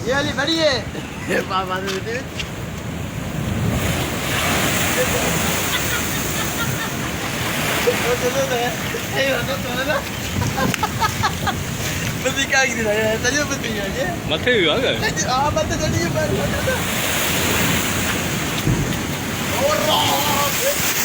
ये वाली बड़ी है बाबा ने दे बत्ती क्या की दिला है तजो बत्ती है ये मथे भी आ गए हां बत्ती चढ़ी है पर और